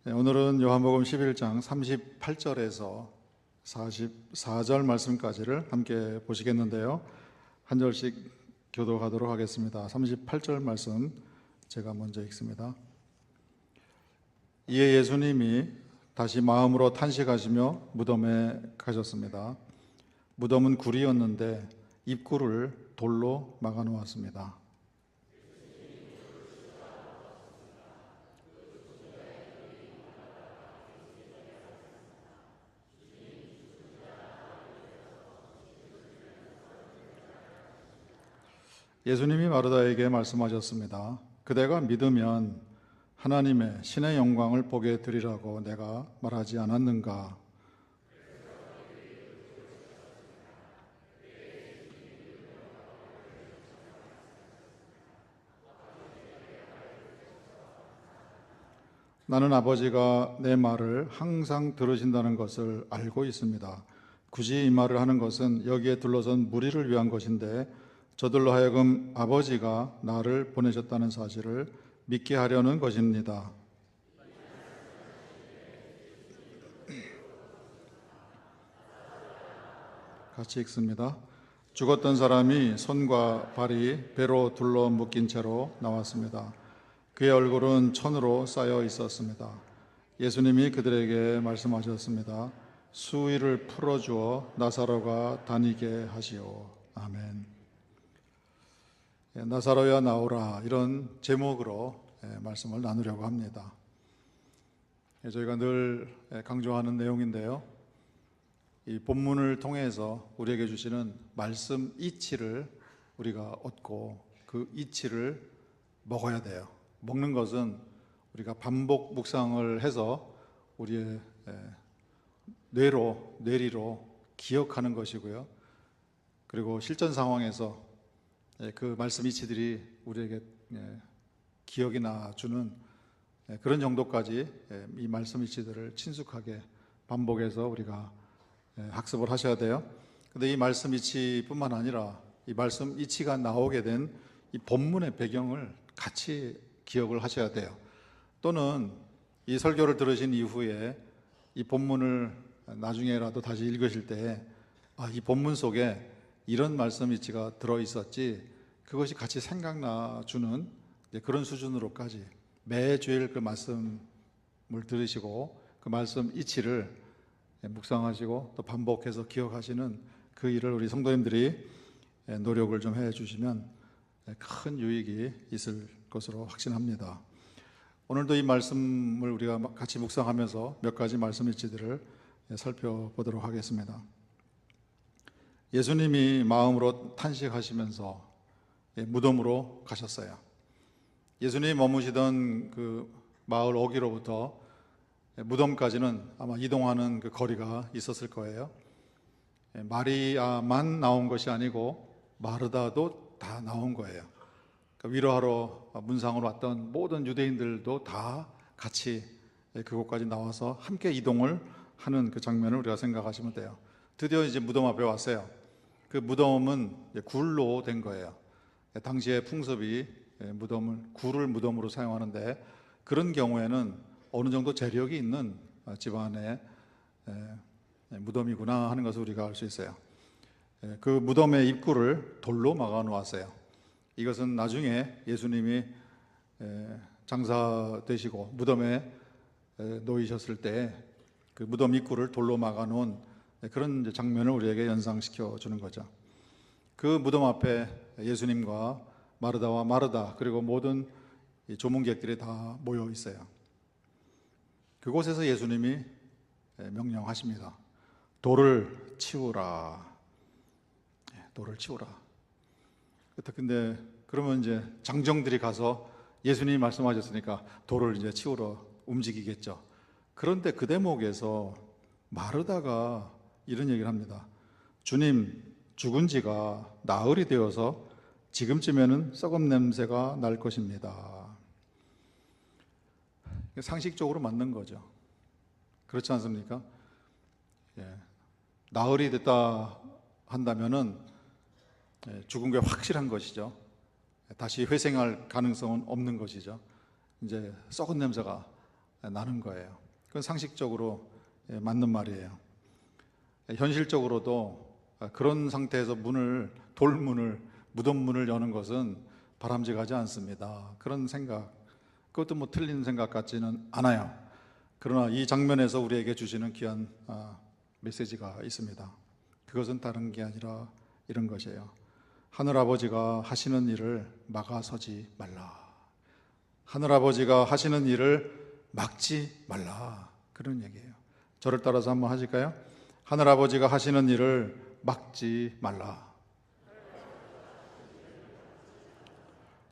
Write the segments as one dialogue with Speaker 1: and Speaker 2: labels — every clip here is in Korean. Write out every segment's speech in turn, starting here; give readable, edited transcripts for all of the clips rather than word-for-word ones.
Speaker 1: 오늘은 요한복음 11장 38절에서 44절 말씀까지를 함께 보시겠는데요. 한 절씩 교독하도록 하겠습니다. 38절 말씀 제가 먼저 읽습니다. 이에 예수님이 다시 마음으로 탄식하시며 무덤에 가셨습니다. 무덤은 굴이었는데 입구를 돌로 막아 놓았습니다. 예수님이 마르다에게 말씀하셨습니다. 그대가 믿으면 하나님의 신의 영광을 보게 되리라고 내가 말하지 않았는가? 나는 아버지가 내 말을 항상 들으신다는 것을 알고 있습니다. 굳이 이 말을 하는 것은 여기에 둘러선 무리를 위한 것인데 저들로 하여금 아버지가 나를 보내셨다는 사실을 믿게 하려는 것입니다. 같이 읽습니다. 죽었던 사람이 손과 발이 배로 둘러 묶인 채로 나왔습니다. 그의 얼굴은 천으로 쌓여 있었습니다. 예수님이 그들에게 말씀하셨습니다. 수의를 풀어주어 나사로가 다니게 하시오. 아멘. 나사로야 나오라, 이런 제목으로 말씀을 나누려고 합니다. 저희가 늘 강조하는 내용인데요, 이 본문을 통해서 우리에게 주시는 말씀 이치를 우리가 얻고 그 이치를 먹어야 돼요. 먹는 것은 우리가 반복 묵상을 해서 우리의 뇌리로 기억하는 것이고요, 그리고 실전 상황에서 그 말씀 이치들이 우리에게 기억이 나주는 그런 정도까지 이 말씀 이치들을 친숙하게 반복해서 우리가 학습을 하셔야 돼요. 근데 이 말씀 이치뿐만 아니라 이 말씀 이치가 나오게 된 이 본문의 배경을 같이 기억을 하셔야 돼요. 또는 이 설교를 들으신 이후에 이 본문을 나중에라도 다시 읽으실 때 이 본문 속에 이런 말씀 이치가 들어있었지, 그것이 같이 생각나주는 그런 수준으로까지 매주일 그 말씀을 들으시고 그 말씀 이치를 묵상하시고 또 반복해서 기억하시는 그 일을 우리 성도님들이 노력을 좀 해주시면 큰 유익이 있을 것으로 확신합니다. 오늘도 이 말씀을 우리가 같이 묵상하면서 몇 가지 말씀 이치들을 살펴보도록 하겠습니다. 예수님이 마음으로 탄식하시면서 무덤으로 가셨어요. 예수님이 머무시던 그 마을 오기로부터 무덤까지는 아마 이동하는 그 거리가 있었을 거예요. 마리아만 나온 것이 아니고 마르다도 다 나온 거예요. 그러니까 위로하러 문상으로 왔던 모든 유대인들도 다 같이 그곳까지 나와서 함께 이동을 하는 그 장면을 우리가 생각하시면 돼요. 드디어 이제 무덤 앞에 왔어요. 그 무덤은 굴로 된 거예요. 당시의 풍습이 굴을 무덤으로 사용하는데, 그런 경우에는 어느 정도 재력이 있는 집안의 무덤이구나 하는 것을 우리가 알 수 있어요. 그 무덤의 입구를 돌로 막아 놓았어요. 이것은 나중에 예수님이 장사되시고 무덤에 놓이셨을 때 그 무덤 입구를 돌로 막아 놓은 그런 장면을 우리에게 연상시켜 주는 거죠. 그 무덤 앞에 예수님과 마르다와 마르다 그리고 모든 조문객들이 다 모여 있어요. 그곳에서 예수님이 명령하십니다. 돌을 치우라. 돌을 치우라. 근데 그러면 이제 장정들이 가서 예수님이 말씀하셨으니까 돌을 이제 치우러 움직이겠죠. 그런데 그 대목에서 마르다가 이런 얘기를 합니다. 주님, 죽은 지가 나흘이 되어서 지금쯤에는 썩은 냄새가 날 것입니다. 상식적으로 맞는 거죠. 그렇지 않습니까? 나흘이 됐다 한다면은 죽은 게 확실한 것이죠. 다시 회생할 가능성은 없는 것이죠. 이제 썩은 냄새가 나는 거예요. 그건 상식적으로 맞는 말이에요. 현실적으로도 그런 상태에서 돌문을, 무덤문을 여는 것은 바람직하지 않습니다. 그런 생각, 그것도 뭐 틀린 생각 같지는 않아요. 그러나 이 장면에서 우리에게 주시는 귀한 메시지가 있습니다. 그것은 다른 게 아니라 이런 것이에요. 하늘아버지가 하시는 일을 막아서지 말라. 하늘아버지가 하시는 일을 막지 말라. 그런 얘기예요. 저를 따라서 한번 하실까요? 하늘아버지가 하시는 일을 막지 말라.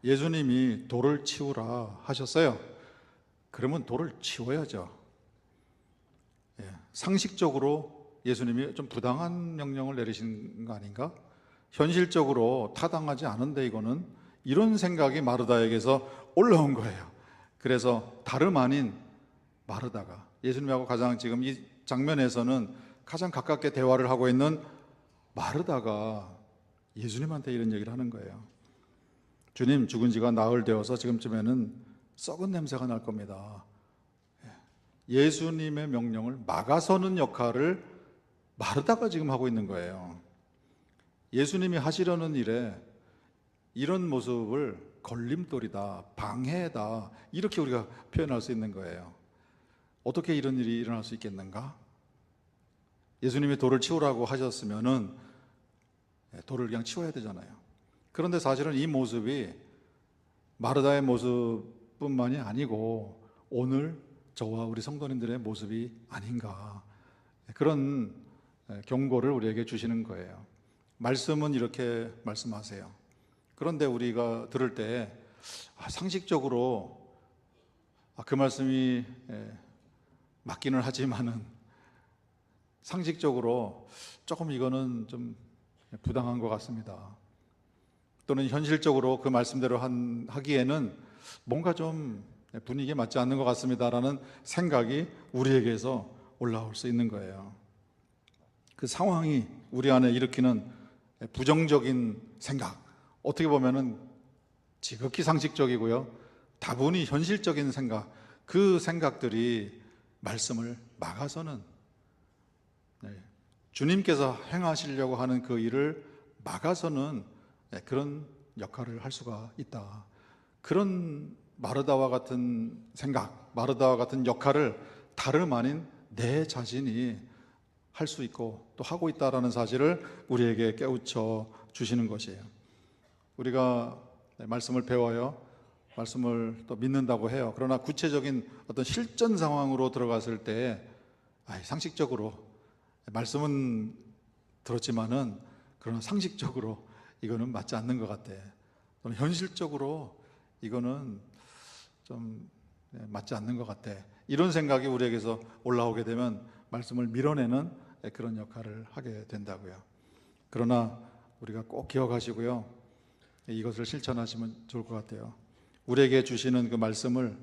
Speaker 1: 예수님이 돌을 치우라 하셨어요. 그러면 돌을 치워야죠. 상식적으로 예수님이 좀 부당한 명령을 내리신 거 아닌가? 현실적으로 타당하지 않은데 이거는, 이런 생각이 마르다에게서 올라온 거예요. 그래서 다름 아닌 마르다가, 예수님하고 가장 지금 이 장면에서는 가장 가깝게 대화를 하고 있는 마르다가 예수님한테 이런 얘기를 하는 거예요. 주님, 죽은 지가 나흘 되어서 지금쯤에는 썩은 냄새가 날 겁니다. 예수님의 명령을 막아서는 역할을 마르다가 지금 하고 있는 거예요. 예수님이 하시려는 일에 이런 모습을 걸림돌이다, 방해다, 이렇게 우리가 표현할 수 있는 거예요. 어떻게 이런 일이 일어날 수 있겠는가? 예수님이 돌을 치우라고 하셨으면은 돌을 그냥 치워야 되잖아요. 그런데 사실은 이 모습이 마르다의 모습뿐만이 아니고 오늘 저와 우리 성도님들의 모습이 아닌가, 그런 경고를 우리에게 주시는 거예요. 말씀은 이렇게 말씀하세요. 그런데 우리가 들을 때 상식적으로 그 말씀이 맞기는 하지만은 상식적으로 조금 이거는 좀 부당한 것 같습니다. 또는 현실적으로 그 말씀대로 하기에는 뭔가 좀 분위기에 맞지 않는 것 같습니다라는 생각이 우리에게서 올라올 수 있는 거예요. 그 상황이 우리 안에 일으키는 부정적인 생각, 어떻게 보면은 지극히 상식적이고요, 다분히 현실적인 생각, 그 생각들이 말씀을 막아서는, 주님께서 행하시려고 하는 그 일을 막아서는 그런 역할을 할 수가 있다. 그런 마르다와 같은 생각, 마르다와 같은 역할을 다름 아닌 내 자신이 할 수 있고 또 하고 있다라는 사실을 우리에게 깨우쳐 주시는 것이에요. 우리가 말씀을 배워요. 말씀을 또 믿는다고 해요. 그러나 구체적인 어떤 실전 상황으로 들어갔을 때 상식적으로 말씀은 들었지만은 그러나 상식적으로 이거는 맞지 않는 것 같아. 또는 현실적으로 이거는 좀 맞지 않는 것 같아. 이런 생각이 우리에게서 올라오게 되면 말씀을 밀어내는 그런 역할을 하게 된다고요. 그러나 우리가 꼭 기억하시고요, 이것을 실천하시면 좋을 것 같아요. 우리에게 주시는 그 말씀을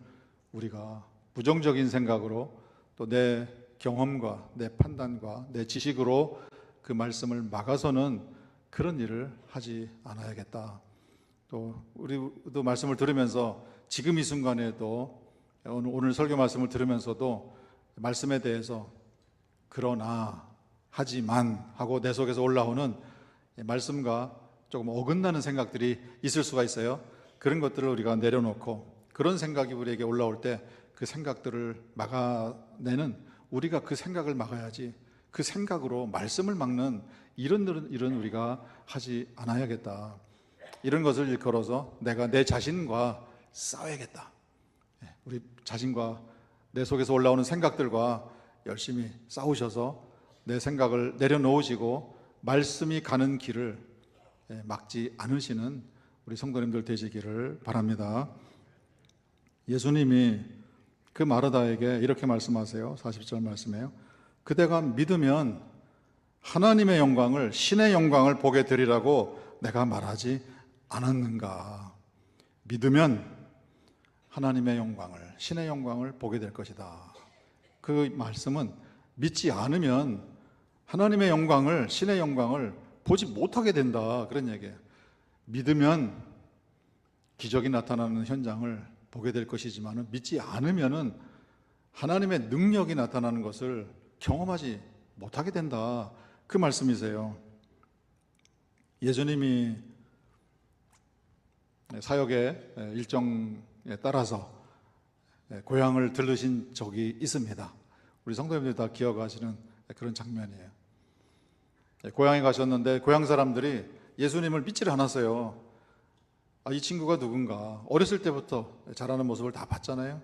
Speaker 1: 우리가 부정적인 생각으로 또 내 경험과 내 판단과 내 지식으로 그 말씀을 막아서는 그런 일을 하지 않아야겠다. 또 우리도 말씀을 들으면서 지금 이 순간에도 오늘 설교 말씀을 들으면서도 말씀에 대해서 그러나, 하지만 하고 내 속에서 올라오는 말씀과 조금 어긋나는 생각들이 있을 수가 있어요. 그런 것들을 우리가 내려놓고 그런 생각이 우리에게 올라올 때 그 생각들을 막아내는, 우리가 그 생각을 막아야지 그 생각으로 말씀을 막는 이런 일은 우리가 하지 않아야겠다. 이런 것을 일컬어서 내가 내 자신과 싸워야겠다. 우리 자신과 내 속에서 올라오는 생각들과 열심히 싸우셔서 내 생각을 내려놓으시고 말씀이 가는 길을 막지 않으시는 우리 성도님들 되시기를 바랍니다. 예수님이 그 마르다에게 이렇게 말씀하세요. 40절 말씀이에요. 그대가 믿으면 하나님의 영광을, 신의 영광을 보게 되리라고 내가 말하지 않았는가. 믿으면 하나님의 영광을, 신의 영광을 보게 될 것이다. 그 말씀은 믿지 않으면 하나님의 영광을, 신의 영광을 보지 못하게 된다, 그런 얘기예요. 믿으면 기적이 나타나는 현장을 보게 될 것이지만 믿지 않으면은 하나님의 능력이 나타나는 것을 경험하지 못하게 된다. 그 말씀이세요. 예수님이 사역의 일정에 따라서 고향을 들르신 적이 있습니다. 우리 성도님들이 다 기억하시는 그런 장면이에요. 고향에 가셨는데 고향 사람들이 예수님을 믿지를 않았어요. 이 친구가 누군가? 어렸을 때부터 자라는 모습을 다 봤잖아요.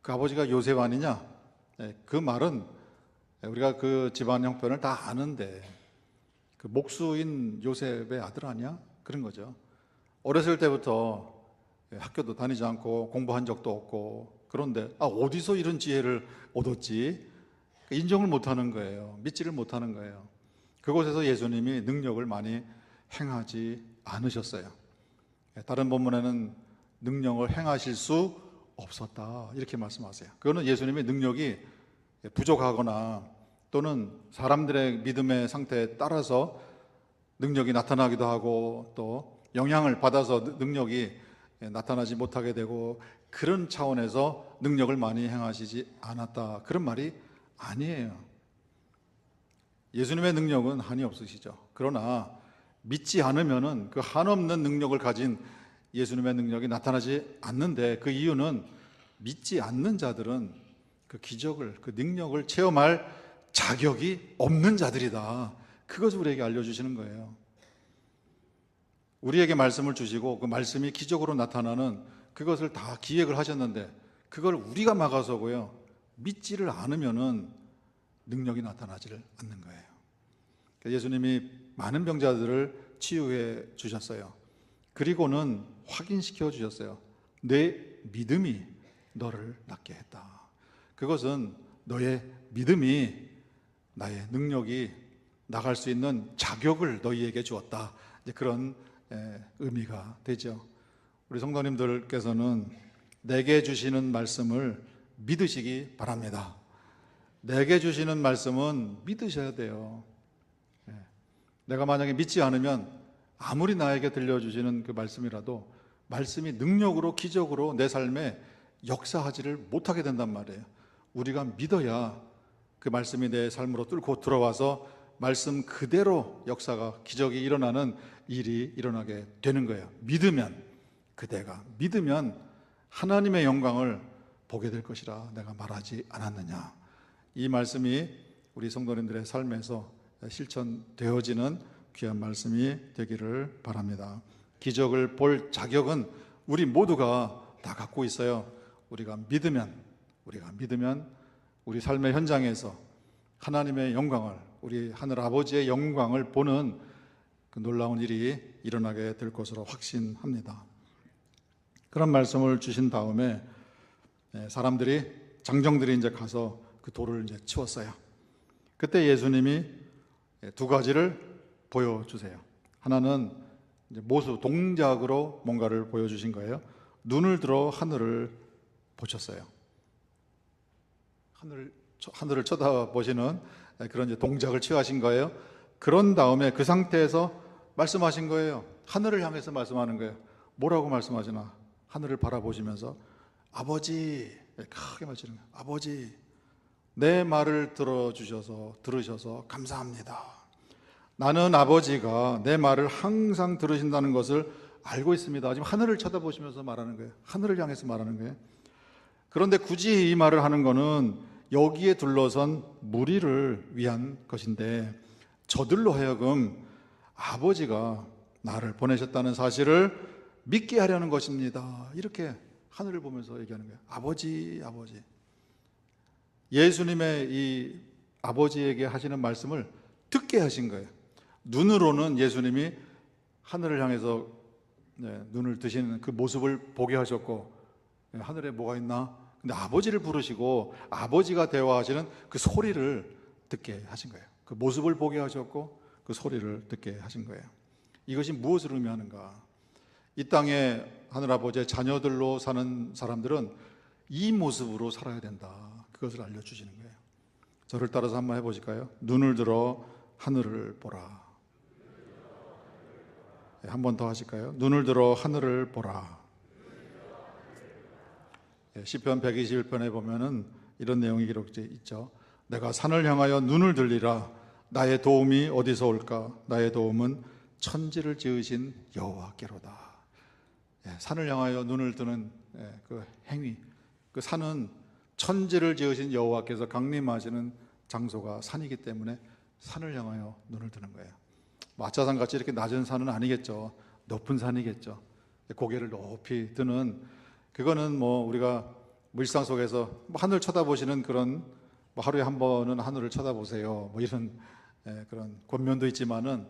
Speaker 1: 그 아버지가 요셉 아니냐? 그 말은 우리가 그 집안 형편을 다 아는데 그 목수인 요셉의 아들 아니야? 그런 거죠. 어렸을 때부터 학교도 다니지 않고 공부한 적도 없고, 그런데 어디서 이런 지혜를 얻었지? 인정을 못하는 거예요. 믿지를 못하는 거예요. 그곳에서 예수님이 능력을 많이 행하지 않으셨어요. 다른 본문에는 능력을 행하실 수 없었다 이렇게 말씀하세요. 그거는 예수님의 능력이 부족하거나 또는 사람들의 믿음의 상태에 따라서 능력이 나타나기도 하고 또 영향을 받아서 능력이 나타나지 못하게 되고, 그런 차원에서 능력을 많이 행하시지 않았다, 그런 말이 아니에요. 예수님의 능력은 한이 없으시죠. 그러나 믿지 않으면은 그 한없는 능력을 가진 예수님의 능력이 나타나지 않는데, 그 이유는 믿지 않는 자들은 그 기적을, 그 능력을 체험할 자격이 없는 자들이다. 그것을 우리에게 알려주시는 거예요. 우리에게 말씀을 주시고 그 말씀이 기적으로 나타나는 그것을 다 기획을 하셨는데 그걸 우리가 막아서고요, 믿지를 않으면은 능력이 나타나지를 않는 거예요. 예수님이 많은 병자들을 치유해 주셨어요. 그리고는 확인시켜 주셨어요. 내 믿음이 너를 낫게 했다. 그것은 너의 믿음이 나의 능력이 나갈 수 있는 자격을 너희에게 주었다. 이제 그런 의미가 되죠. 우리 성도님들께서는 내게 주시는 말씀을 믿으시기 바랍니다. 내게 주시는 말씀은 믿으셔야 돼요. 내가 만약에 믿지 않으면 아무리 나에게 들려주시는 그 말씀이라도 말씀이 능력으로 기적으로 내 삶에 역사하지를 못하게 된단 말이에요. 우리가 믿어야 그 말씀이 내 삶으로 뚫고 들어와서 말씀 그대로 역사가, 기적이 일어나는 일이 일어나게 되는 거예요. 믿으면, 그대가 믿으면 하나님의 영광을 보게 될 것이라 내가 말하지 않았느냐. 이 말씀이 우리 성도님들의 삶에서 실천되어지는 귀한 말씀이 되기를 바랍니다. 기적을 볼 자격은 우리 모두가 다 갖고 있어요. 우리가 믿으면 우리 삶의 현장에서 하나님의 영광을, 우리 하늘 아버지의 영광을 보는 그 놀라운 일이 일어나게 될 것으로 확신합니다. 그런 말씀을 주신 다음에 사람들이, 장정들이 이제 가서 그 돌을 이제 치웠어요. 그때 예수님이 두 가지를 보여주세요. 하나는 이제 모수, 동작으로 뭔가를 보여주신 거예요. 눈을 들어 하늘을 보셨어요. 하늘을 쳐다보시는 그런 이제 동작을 취하신 거예요. 그런 다음에 그 상태에서 말씀하신 거예요. 하늘을 향해서 말씀하는 거예요. 뭐라고 말씀하시나? 하늘을 바라보시면서 아버지, 크게 말씀하시는 거예요. 아버지, 내 말을 들으셔서 감사합니다. 나는 아버지가 내 말을 항상 들으신다는 것을 알고 있습니다. 지금 하늘을 쳐다보시면서 말하는 거예요. 하늘을 향해서 말하는 거예요. 그런데 굳이 이 말을 하는 거는 여기에 둘러선 무리를 위한 것인데, 저들로 하여금 아버지가 나를 보내셨다는 사실을 믿게 하려는 것입니다. 이렇게 하늘을 보면서 얘기하는 거예요. 아버지, 아버지. 예수님의 이 아버지에게 하시는 말씀을 듣게 하신 거예요. 눈으로는 예수님이 하늘을 향해서 눈을 뜨시는 그 모습을 보게 하셨고, 하늘에 뭐가 있나? 근데 아버지를 부르시고 아버지가 대화하시는 그 소리를 듣게 하신 거예요. 그 모습을 보게 하셨고 그 소리를 듣게 하신 거예요. 이것이 무엇을 의미하는가? 이 땅에 하늘아버지의 자녀들로 사는 사람들은 이 모습으로 살아야 된다. 그것을 알려주시는 거예요. 저를 따라서 한번 해보실까요? 눈을 들어 하늘을 보라. 한 번 더 하실까요? 눈을 들어 하늘을 보라. 시편 121편에 보면은 이런 내용이 기록되어 있죠. 내가 산을 향하여 눈을 들리라. 나의 도움이 어디서 올까? 나의 도움은 천지를 지으신 여호와께로다. 산을 향하여 눈을 뜨는 그 행위, 그 산은 천지를 지으신 여호와께서 강림하시는 장소가 산이기 때문에 산을 향하여 눈을 뜨는 거예요. 아차산 같이 이렇게 낮은 산은 아니겠죠. 높은 산이겠죠. 고개를 높이 드는, 그거는 우리가 일상 속에서 하늘 쳐다보시는 그런, 하루에 한 번은 하늘을 쳐다보세요, 이런 그런 권면도 있지만은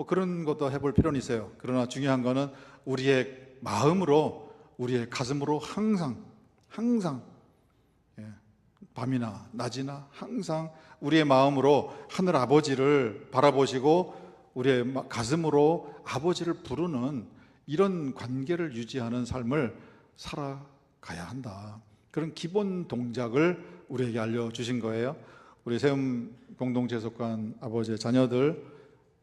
Speaker 1: 그런 것도 해볼 필요는 있어요. 그러나 중요한 거는 우리의 마음으로, 우리의 가슴으로 항상 밤이나 낮이나 항상 우리의 마음으로 하늘 아버지를 바라보시고 우리의 가슴으로 아버지를 부르는 이런 관계를 유지하는 삶을 살아가야 한다. 그런 기본 동작을 우리에게 알려주신 거예요. 우리 세움 공동체 속한 아버지의 자녀들,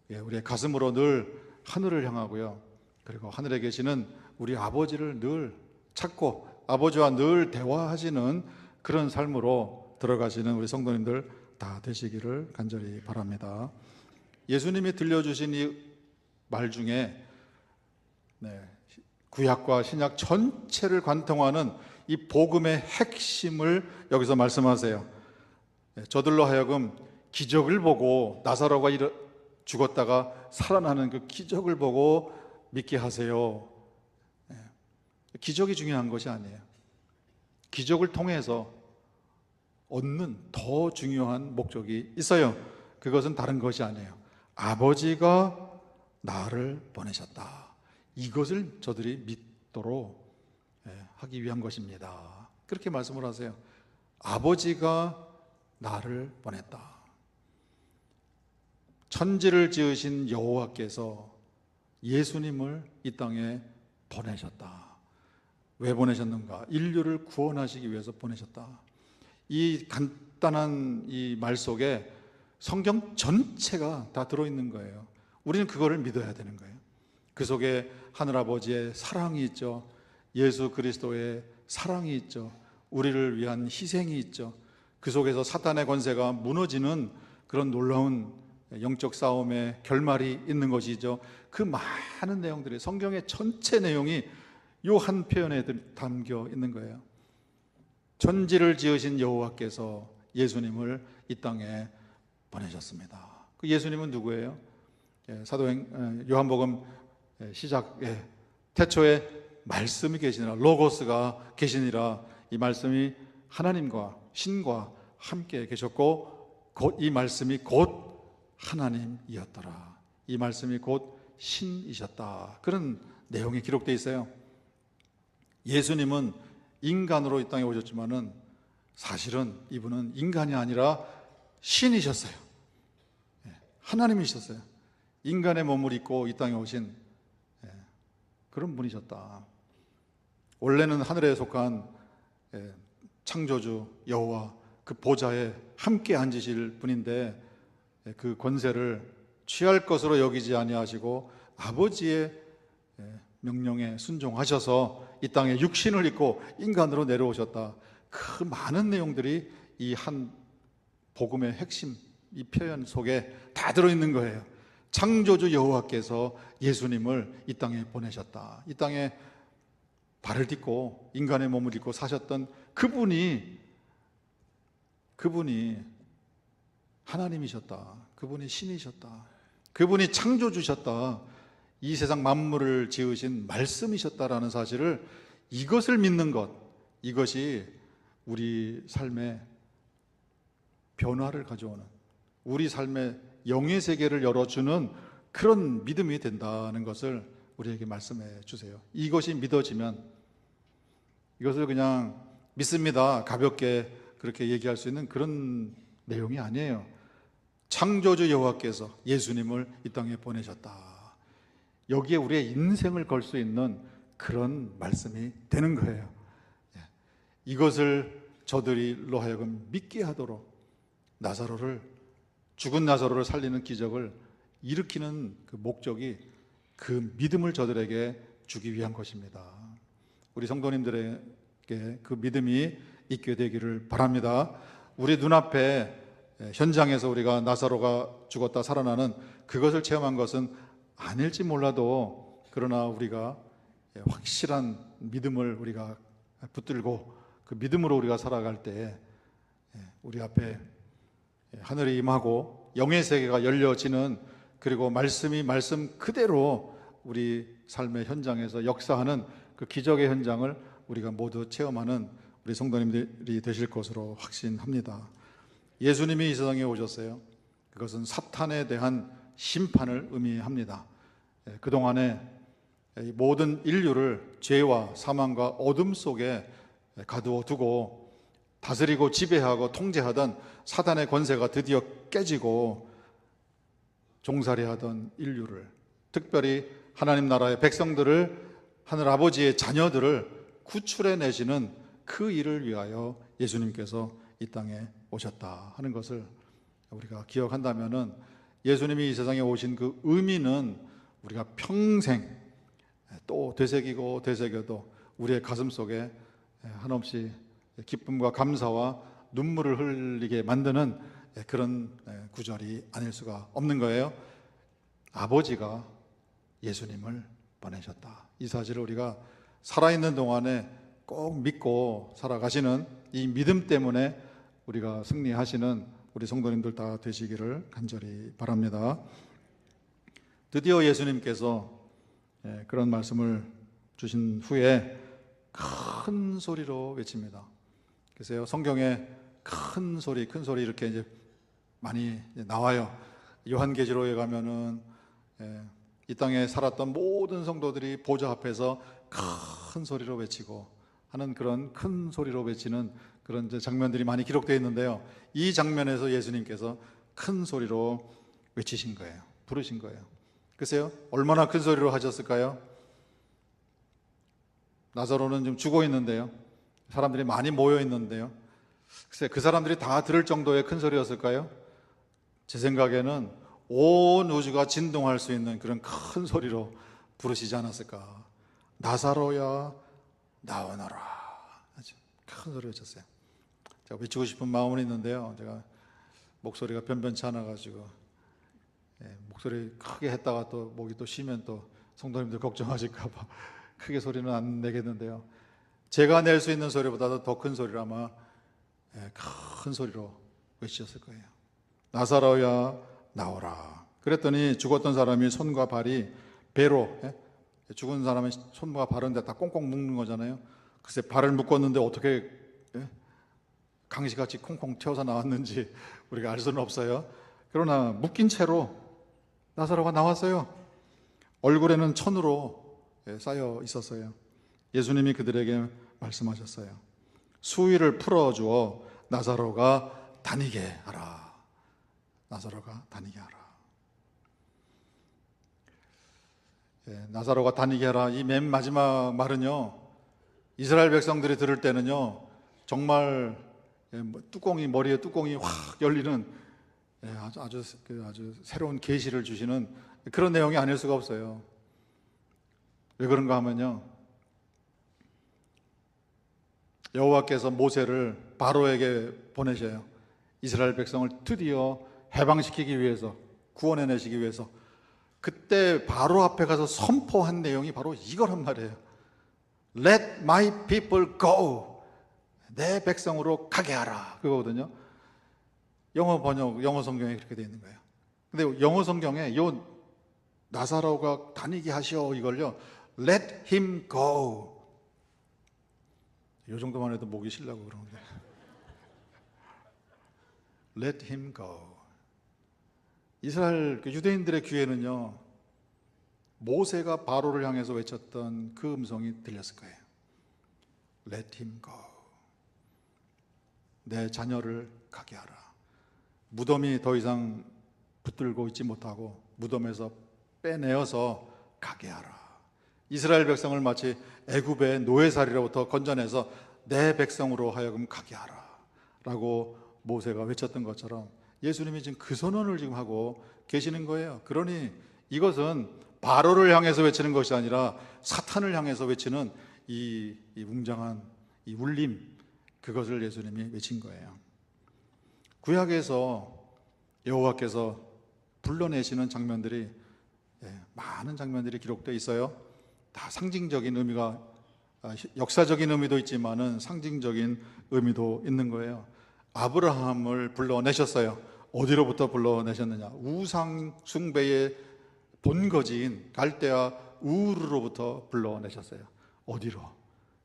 Speaker 1: 우리의 가슴으로 늘 하늘을 향하고요, 그리고 하늘에 계시는 우리 아버지를 늘 찾고 아버지와 늘 대화하시는 그런 삶으로 들어가시는 우리 성도님들 다 되시기를 간절히 바랍니다. 예수님이 들려주신 이 말 중에 구약과 신약 전체를 관통하는 이 복음의 핵심을 여기서 말씀하세요. 저들로 하여금 기적을 보고 나사로가 죽었다가 살아나는 그 기적을 보고 믿게 하세요. 기적이 중요한 것이 아니에요. 기적을 통해서 얻는 더 중요한 목적이 있어요. 그것은 다른 것이 아니에요. 아버지가 나를 보내셨다. 이것을 저들이 믿도록 하기 위한 것입니다. 그렇게 말씀을 하세요. 아버지가 나를 보냈다. 천지를 지으신 여호와께서 예수님을 이 땅에 보내셨다. 왜 보내셨는가? 인류를 구원하시기 위해서 보내셨다. 이 간단한 이 말 속에 성경 전체가 다 들어있는 거예요. 우리는 그거를 믿어야 되는 거예요. 그 속에 하늘아버지의 사랑이 있죠. 예수 그리스도의 사랑이 있죠. 우리를 위한 희생이 있죠. 그 속에서 사탄의 권세가 무너지는 그런 놀라운 영적 싸움의 결말이 있는 것이죠. 그 많은 내용들이, 성경의 전체 내용이 이 한 표현에 담겨 있는 거예요. 천지를 지으신 여호와께서 예수님을 이 땅에 보내셨습니다. 그 예수님은 누구예요? 사도행 요한복음 시작에 태초에 말씀이 계시니라, 로고스가 계시니라. 이 말씀이 하나님과 신과 함께 계셨고 이 말씀이 곧 하나님이었더라. 이 말씀이 곧 신이셨다. 그런 내용이 기록되어 있어요. 예수님은 인간으로 이 땅에 오셨지만은 사실은 이분은 인간이 아니라 신이셨어요. 하나님이셨어요. 인간의 몸을 입고 이 땅에 오신 그런 분이셨다. 원래는 하늘에 속한 창조주 여호와 그 보좌에 함께 앉으실 분인데 그 권세를 취할 것으로 여기지 아니하시고 아버지의 명령에 순종하셔서 이 땅에 육신을 입고 인간으로 내려오셨다. 그 많은 내용들이 이 한 복음의 핵심, 이 표현 속에 다 들어있는 거예요. 창조주 여호와께서 예수님을 이 땅에 보내셨다. 이 땅에 발을 딛고 인간의 몸을 입고 사셨던 그분이 하나님이셨다. 그분이 신이셨다. 그분이 창조주셨다. 이 세상 만물을 지으신 말씀이셨다라는 사실을, 이것을 믿는 것, 이것이 우리 삶의 변화를 가져오는, 우리 삶의 영의 세계를 열어주는 그런 믿음이 된다는 것을 우리에게 말씀해 주세요. 이것이 믿어지면, 이것을 그냥 믿습니다, 가볍게 그렇게 얘기할 수 있는 그런 내용이 아니에요. 창조주 여호와께서 예수님을 이 땅에 보내셨다. 여기에 우리의 인생을 걸 수 있는 그런 말씀이 되는 거예요. 이것을 저들로 하여금 믿게 하도록 죽은 나사로를 살리는 기적을 일으키는 그 목적이 그 믿음을 저들에게 주기 위한 것입니다. 우리 성도님들에게 그 믿음이 있게 되기를 바랍니다. 우리 눈앞에 현장에서 우리가 나사로가 죽었다 살아나는 그것을 체험한 것은 아닐지 몰라도, 그러나 우리가 확실한 믿음을 우리가 붙들고 그 믿음으로 우리가 살아갈 때 우리 앞에 하늘이 임하고 영의 세계가 열려지는, 그리고 말씀이 말씀 그대로 우리 삶의 현장에서 역사하는 그 기적의 현장을 우리가 모두 체험하는 우리 성도님들이 되실 것으로 확신합니다. 예수님이 이 세상에 오셨어요. 그것은 사탄에 대한 심판을 의미합니다. 그동안에 모든 인류를 죄와 사망과 어둠 속에 가두어 두고 다스리고 지배하고 통제하던 사단의 권세가 드디어 깨지고 종살이하던 인류를, 특별히 하나님 나라의 백성들을, 하늘 아버지의 자녀들을 구출해 내시는 그 일을 위하여 예수님께서 이 땅에 오셨다 하는 것을 우리가 기억한다면은, 예수님이 이 세상에 오신 그 의미는 우리가 평생 또 되새기고 되새겨도 우리의 가슴 속에 한없이 기쁨과 감사와 눈물을 흘리게 만드는 그런 구절이 아닐 수가 없는 거예요. 아버지가 예수님을 보내셨다. 이 사실을 우리가 살아있는 동안에 꼭 믿고 살아가시는 이 믿음 때문에 우리가 승리하시는 우리 성도님들 다 되시기를 간절히 바랍니다. 드디어 예수님께서 그런 말씀을 주신 후에 큰 소리로 외칩니다. 그래서 성경에 큰 소리 이렇게 이제 많이 나와요. 요한계시록에 가면은 이 땅에 살았던 모든 성도들이 보좌 앞에서 큰 소리로 외치고 하는, 그런 큰 소리로 외치는 그런 이제 장면들이 많이 기록되어 있는데요. 이 장면에서 예수님께서 큰 소리로 외치신 거예요. 부르신 거예요. 글쎄요, 얼마나 큰 소리로 하셨을까요? 나사로는 지금 죽어 있는데요. 사람들이 많이 모여 있는데요. 글쎄, 그 사람들이 다 들을 정도의 큰 소리였을까요? 제 생각에는 온 우주가 진동할 수 있는 그런 큰 소리로 부르시지 않았을까. 나사로야 나오너라. 아주 큰 소리 외쳤어요. 제가 외치고 싶은 마음은 있는데요, 제가 목소리가 변변치 않아가지고 목소리 크게 했다가 또 목이 또 쉬면 또 성도님들 걱정하실까봐 크게 소리는 안 내겠는데요, 제가 낼 수 있는 소리보다도 더 큰 소리로 아마 큰 소리로 외치셨을 거예요. 나사로야 나오라. 그랬더니 죽었던 사람이 손과 발이 배로, 죽은 사람의 손과 발은 다 꽁꽁 묶는 거잖아요. 글쎄 발을 묶었는데 어떻게 강시같이 콩콩 튀어서 나왔는지 우리가 알 수는 없어요. 그러나 묶인 채로 나사로가 나왔어요. 얼굴에는 천으로 쌓여 있었어요. 예수님이 그들에게 말씀하셨어요. 수위를 풀어주어 나사로가 다니게 하라. 나사로가 다니게 하라. 나사로가 다니게 하라. 이 맨 마지막 말은요, 이스라엘 백성들이 들을 때는요, 정말 머리에 뚜껑이 확 열리는 아주 새로운 계시를 주시는 그런 내용이 아닐 수가 없어요. 왜 그런가 하면요, 여호와께서 모세를 바로에게 보내셔요. 이스라엘 백성을 드디어 해방시키기 위해서, 구원해내시기 위해서. 그때 바로 앞에 가서 선포한 내용이 바로 이거란 말이에요. Let my people go. 내 백성으로 가게 하라. 그거거든요. 영어 성경에 그렇게 되어 있는 거예요. 근데 영어 성경에 요 나사로가 다니게 하시오 이걸요, Let him go. 요 정도만 해도 목이 쉬려고 그러는데 Let him go. 이스라엘 유대인들의 귀에는요, 모세가 바로를 향해서 외쳤던 그 음성이 들렸을 거예요. Let him go. 내 자녀를 가게 하라. 무덤이 더 이상 붙들고 있지 못하고 무덤에서 빼내어서 가게 하라. 이스라엘 백성을 마치 애굽의 노예살이로부터 건져내서 내 백성으로 하여금 가게 하라 라고 모세가 외쳤던 것처럼 예수님이 지금 그 선언을 지금 하고 계시는 거예요. 그러니 이것은 바로를 향해서 외치는 것이 아니라 사탄을 향해서 외치는 이 웅장한 이 울림, 그것을 예수님이 외친 거예요. 구약에서 여호와께서 불러내시는 장면들이 많은 장면들이 기록되어 있어요. 다 상징적인 의미가, 역사적인 의미도 있지만은 상징적인 의미도 있는 거예요. 아브라함을 불러내셨어요. 어디로부터 불러내셨느냐? 우상 숭배의 본거지인 갈대아 우르로부터 불러내셨어요. 어디로?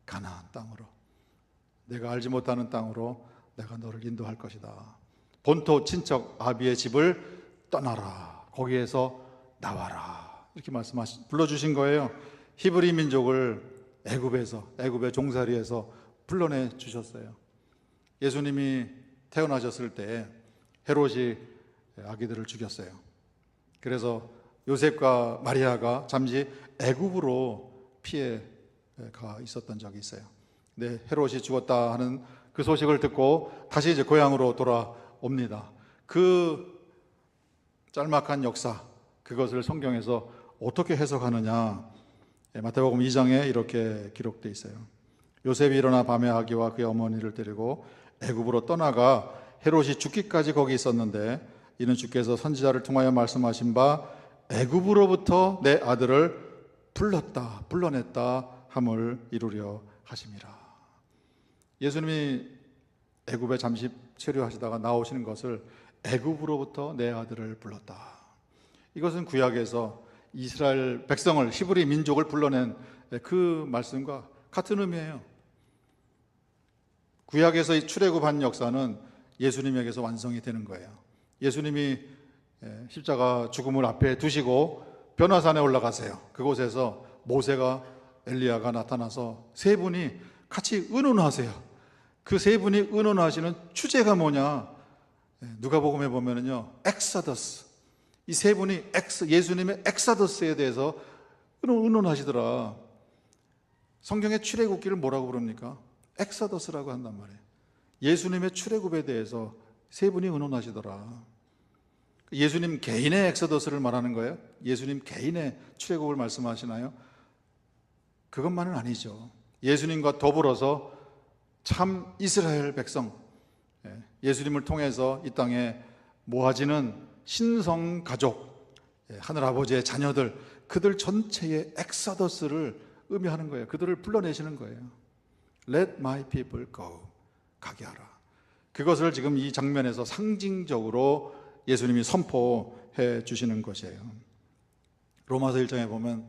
Speaker 1: 가나안 땅으로. 내가 알지 못하는 땅으로 내가 너를 인도할 것이다. 본토 친척 아비의 집을 떠나라. 거기에서 나와라. 이렇게 불러주신 거예요. 히브리 민족을 애굽의 종살이에서 불러내 주셨어요. 예수님이 태어나셨을 때 헤롯이 아기들을 죽였어요. 그래서 요셉과 마리아가 잠시 애굽으로 피해 가 있었던 적이 있어요. 근데 헤롯이 죽었다 하는 그 소식을 듣고 다시 이제 고향으로 돌아옵니다. 그 짤막한 역사, 그것을 성경에서 어떻게 해석하느냐? 마태복음 2장에 이렇게 기록되어 있어요. 요셉이 일어나 밤에 아기와 그의 어머니를 데리고 애굽으로 떠나가 헤롯이 죽기까지 거기 있었는데, 이는 주께서 선지자를 통하여 말씀하신 바 애굽으로부터 내 아들을 불러냈다 함을 이루려 하심이라. 예수님이 애굽에 잠시 체류하시다가 나오시는 것을 애굽으로부터 내 아들을 불렀다. 이것은 구약에서 이스라엘 백성을, 히브리 민족을 불러낸 그 말씀과 같은 의미예요. 구약에서 출애굽한 역사는 예수님에게서 완성이 되는 거예요. 예수님이 십자가 죽음을 앞에 두시고 변화산에 올라가세요. 그곳에서 모세가, 엘리야가 나타나서 세 분이 같이 의논하세요. 그 세 분이 의논하시는 주제가 뭐냐? 누가복음에 보면은요, 엑사더스. 이 세 분이 예수님의 엑사더스에 대해서 의논하시더라. 성경의 출애굽기를 뭐라고 부릅니까? 엑사더스라고 한단 말이에요. 예수님의 출애굽에 대해서 세 분이 의논하시더라. 예수님 개인의 엑소더스를 말하는 거예요? 예수님 개인의 출애굽을 말씀하시나요? 그것만은 아니죠. 예수님과 더불어서 참 이스라엘 백성, 예수님을 통해서 이 땅에 모아지는 신성 가족, 하늘아버지의 자녀들, 그들 전체의 엑소더스를 의미하는 거예요. 그들을 불러내시는 거예요. Let my people go. 가게 하라. 그것을 지금 이 장면에서 상징적으로 예수님이 선포해 주시는 것이에요. 로마서 1장에 보면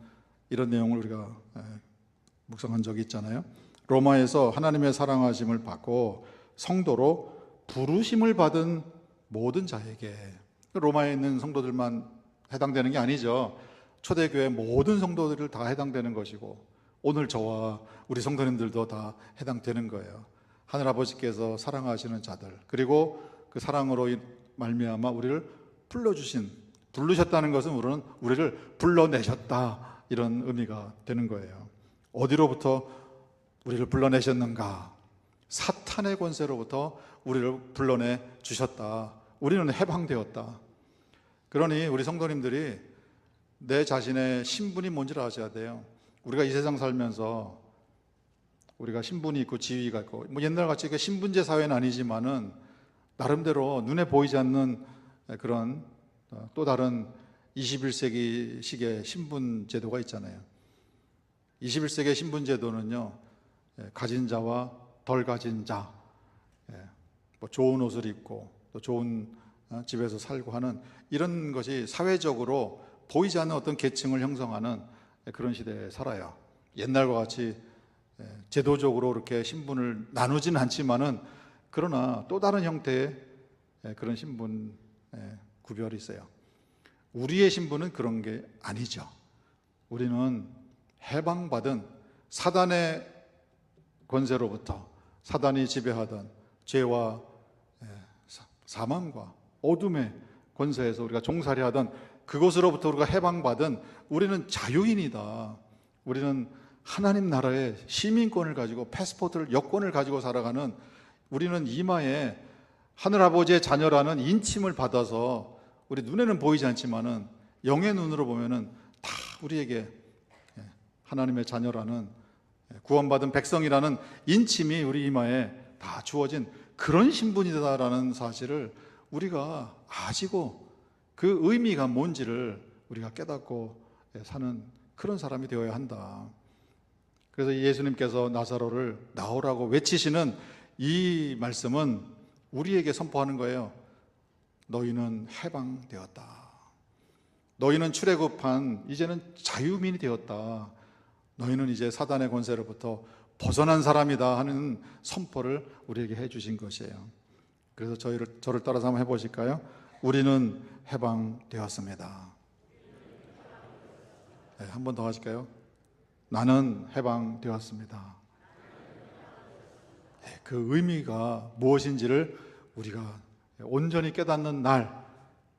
Speaker 1: 이런 내용을 우리가 묵상한 적이 있잖아요. 로마에서 하나님의 사랑하심을 받고 성도로 부르심을 받은 모든 자에게, 로마에 있는 성도들만 해당되는 게 아니죠. 초대교회 모든 성도들을 다 해당되는 것이고, 오늘 저와 우리 성도님들도 다 해당되는 거예요. 하늘아버지께서 사랑하시는 자들, 그리고 그 사랑으로 말미암아 우리를 부르셨다는 것은 우리를 불러내셨다, 이런 의미가 되는 거예요. 어디로부터 우리를 불러내셨는가? 사탄의 권세로부터 우리를 불러내 주셨다. 우리는 해방되었다. 그러니 우리 성도님들이 내 자신의 신분이 뭔지를 아셔야 돼요. 우리가 이 세상 살면서 우리가 신분이 있고 지위가 있고, 뭐 옛날같이 신분제 사회는 아니지만은 나름대로 눈에 보이지 않는 그런 또 다른 21세기식의 신분 제도가 있잖아요. 21세기의 신분 제도는요, 가진 자와 덜 가진 자, 뭐 좋은 옷을 입고 또 좋은 집에서 살고 하는 이런 것이 사회적으로 보이지 않는 어떤 계층을 형성하는 그런 시대에 살아요. 옛날과 같이 제도적으로 이렇게 신분을 나누지는 않지만은, 그러나 또 다른 형태의 그런 신분 구별이 있어요. 우리의 신분은 그런 게 아니죠. 우리는 해방받은 사단의 권세로부터, 사단이 지배하던 죄와 사망과 어둠의 권세에서 우리가 종살이하던 그곳으로부터 우리가 해방받은, 우리는 자유인이다. 우리는 하나님 나라의 시민권을 가지고, 패스포트를, 여권을 가지고 살아가는, 우리는 이마에 하늘아버지의 자녀라는 인침을 받아서, 우리 눈에는 보이지 않지만은 영의 눈으로 보면은 다 우리에게 하나님의 자녀라는, 구원받은 백성이라는 인침이 우리 이마에 다 주어진 그런 신분이다라는 사실을 우리가 아시고 그 의미가 뭔지를 우리가 깨닫고 사는 그런 사람이 되어야 한다. 그래서 예수님께서 나사로를 나오라고 외치시는 이 말씀은 우리에게 선포하는 거예요. 너희는 해방되었다. 너희는 출애굽한 이제는 자유민이 되었다. 너희는 이제 사단의 권세로부터 벗어난 사람이다 하는 선포를 우리에게 해주신 것이에요. 그래서 저를 따라서 한번 해보실까요? 우리는 해방되었습니다. 네, 한 번 더 하실까요? 나는 해방되었습니다. 네, 그 의미가 무엇인지를 우리가 온전히 깨닫는 날,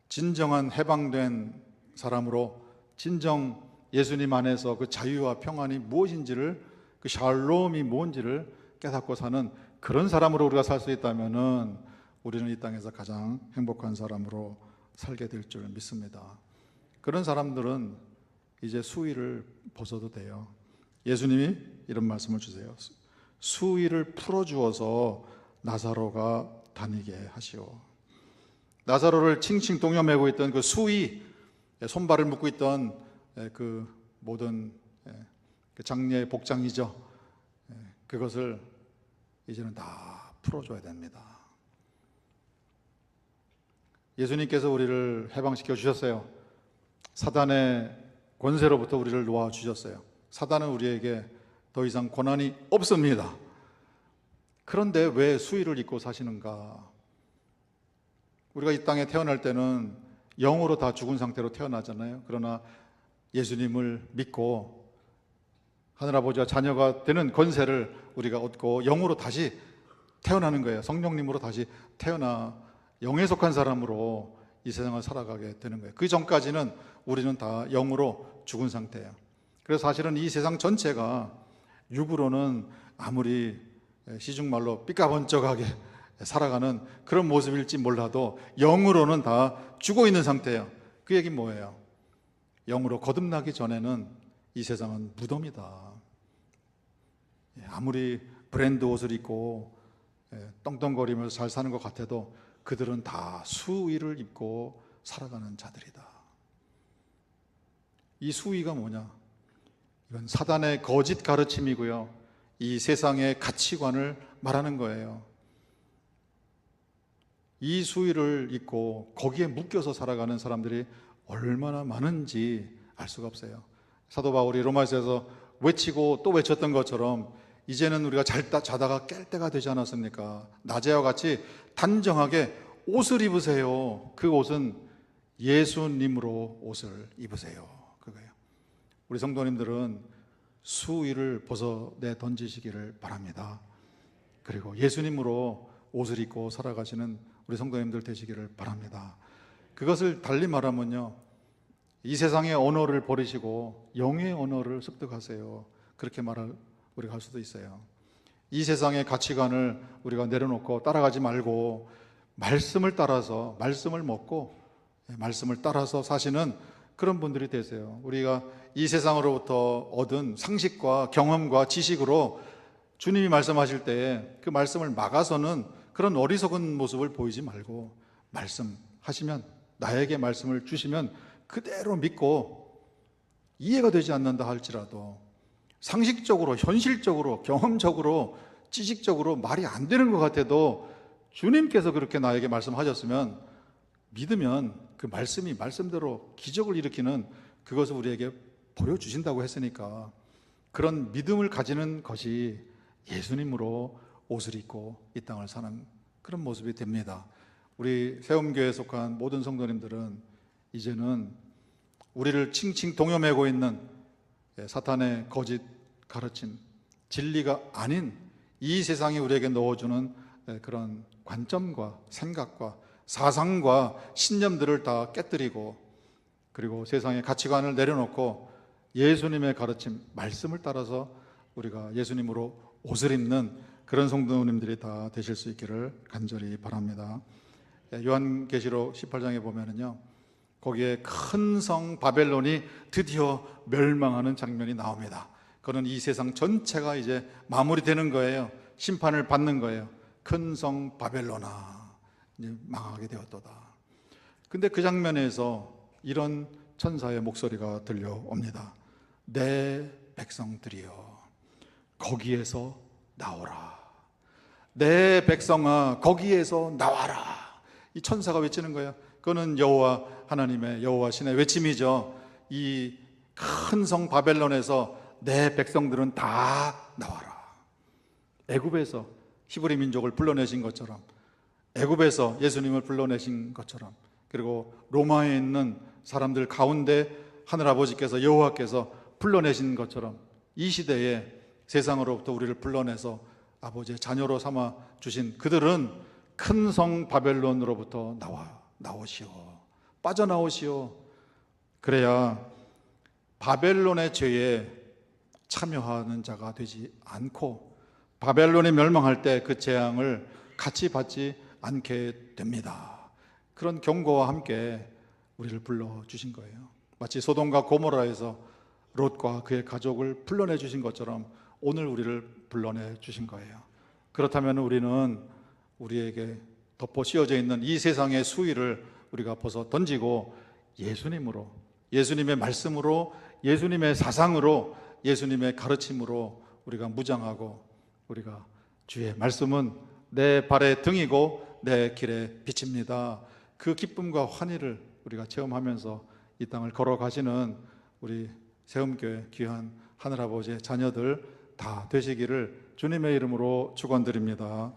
Speaker 1: 진정한 해방된 사람으로 진정 예수님 안에서 그 자유와 평안이 무엇인지를, 그 샬롬이 뭔지를 깨닫고 사는 그런 사람으로 우리가 살 수 있다면은 우리는 이 땅에서 가장 행복한 사람으로 살게 될 줄 믿습니다. 그런 사람들은 이제 수의를 벗어도 돼요. 예수님이 이런 말씀을 주세요. 수의를 풀어주어서 나사로가 다니게 하시오. 나사로를 칭칭 동여매고 있던 그 수의, 손발을 묶고 있던 그 모든 장례의 복장이죠. 그것을 이제는 다 풀어줘야 됩니다. 예수님께서 우리를 해방시켜 주셨어요. 사단의 권세로부터 우리를 놓아 주셨어요. 사단은 우리에게 더 이상 권한이 없습니다. 그런데 왜 수의를 입고 사시는가? 우리가 이 땅에 태어날 때는 영으로 다 죽은 상태로 태어나잖아요. 그러나 예수님을 믿고 하늘아버지와 자녀가 되는 권세를 우리가 얻고 영으로 다시 태어나는 거예요. 성령님으로 다시 태어나 영에 속한 사람으로 이 세상을 살아가게 되는 거예요. 그 전까지는 우리는 다 영으로 죽은 상태예요. 그래서 사실은 이 세상 전체가 육으로는 아무리 시중말로 삐까번쩍하게 살아가는 그런 모습일지 몰라도 영으로는 다 죽어 있는 상태예요. 그 얘기는 뭐예요? 영으로 거듭나기 전에는 이 세상은 무덤이다. 아무리 브랜드 옷을 입고 떵떵거리면서 잘 사는 것 같아도 그들은 다 수의를 입고 살아가는 자들이다. 이 수의가 뭐냐? 이건 사단의 거짓 가르침이고요, 이 세상의 가치관을 말하는 거예요. 이 수의를 입고 거기에 묶여서 살아가는 사람들이 얼마나 많은지 알 수가 없어요. 사도 바울이 로마서에서 외치고 또 외쳤던 것처럼 이제는 우리가 자다가 깰 때가 되지 않았습니까? 낮에와 같이 단정하게 옷을 입으세요. 그 옷은 예수님으로 옷을 입으세요. 그거예요. 우리 성도님들은 수의를 벗어내 던지시기를 바랍니다. 그리고 예수님으로 옷을 입고 살아가시는 우리 성도님들 되시기를 바랍니다. 그것을 달리 말하면요, 이 세상의 언어를 버리시고 영의 언어를 습득하세요. 그렇게 우리가 할 수도 있어요. 이 세상의 가치관을 우리가 내려놓고 따라가지 말고 말씀을 따라서, 말씀을 먹고 말씀을 따라서 사시는 그런 분들이 되세요. 우리가 이 세상으로부터 얻은 상식과 경험과 지식으로 주님이 말씀하실 때에 그 말씀을 막아서는 그런 어리석은 모습을 보이지 말고, 말씀하시면, 나에게 말씀을 주시면 그대로 믿고 이해가 되지 않는다 할지라도 상식적으로, 현실적으로, 경험적으로, 지식적으로 말이 안 되는 것 같아도 주님께서 그렇게 나에게 말씀하셨으면 믿으면 그 말씀이 말씀대로 기적을 일으키는 그것을 우리에게 보여주신다고 했으니까 그런 믿음을 가지는 것이 예수님으로 옷을 입고 이 땅을 사는 그런 모습이 됩니다. 우리 세움교회에 속한 모든 성도님들은 이제는 우리를 칭칭 동여매고 있는 사탄의 거짓 가르침, 진리가 아닌 이 세상이 우리에게 넣어주는 그런 관점과 생각과 사상과 신념들을 다 깨뜨리고, 그리고 세상의 가치관을 내려놓고 예수님의 가르침, 말씀을 따라서 우리가 예수님으로 옷을 입는 그런 성도님들이 다 되실 수 있기를 간절히 바랍니다. 요한계시록 18장에 보면은요, 거기에 큰 성 바벨론이 드디어 멸망하는 장면이 나옵니다. 그는 이 세상 전체가 이제 마무리되는 거예요. 심판을 받는 거예요. 큰 성 바벨로나 이제 망하게 되었도다. 근데 그 장면에서 이런 천사의 목소리가 들려옵니다. 내 백성들이여 거기에서 나오라. 내 백성아 거기에서 나와라. 이 천사가 외치는 거예요. 그거는 여호와 하나님의, 여호와 신의 외침이죠. 이 큰 성 바벨론에서 내 백성들은 다 나와라. 애굽에서 히브리 민족을 불러내신 것처럼, 애굽에서 예수님을 불러내신 것처럼, 그리고 로마에 있는 사람들 가운데 하늘아버지께서, 여호와께서 불러내신 것처럼 이 시대에 세상으로부터 우리를 불러내서 아버지의 자녀로 삼아 주신 그들은 큰 성 바벨론으로부터 나오시오. 빠져나오시오. 그래야 바벨론의 죄에 참여하는 자가 되지 않고 바벨론이 멸망할 때 그 재앙을 같이 받지 않게 됩니다. 그런 경고와 함께 우리를 불러주신 거예요. 마치 소돔과 고모라에서 롯과 그의 가족을 불러내 주신 것처럼 오늘 우리를 불러내 주신 거예요. 그렇다면 우리는 우리에게 덮어 씌워져 있는 이 세상의 수위를 우리가 벗어 던지고 예수님으로, 예수님의 말씀으로, 예수님의 사상으로, 예수님의 가르침으로 우리가 무장하고, 우리가 주의 말씀은 내 발의 등이고 내 길의 빛입니다. 그 기쁨과 환희를 우리가 체험하면서 이 땅을 걸어가시는 우리 세움교회 귀한 하늘아버지의 자녀들 다 되시기를 주님의 이름으로 축원드립니다.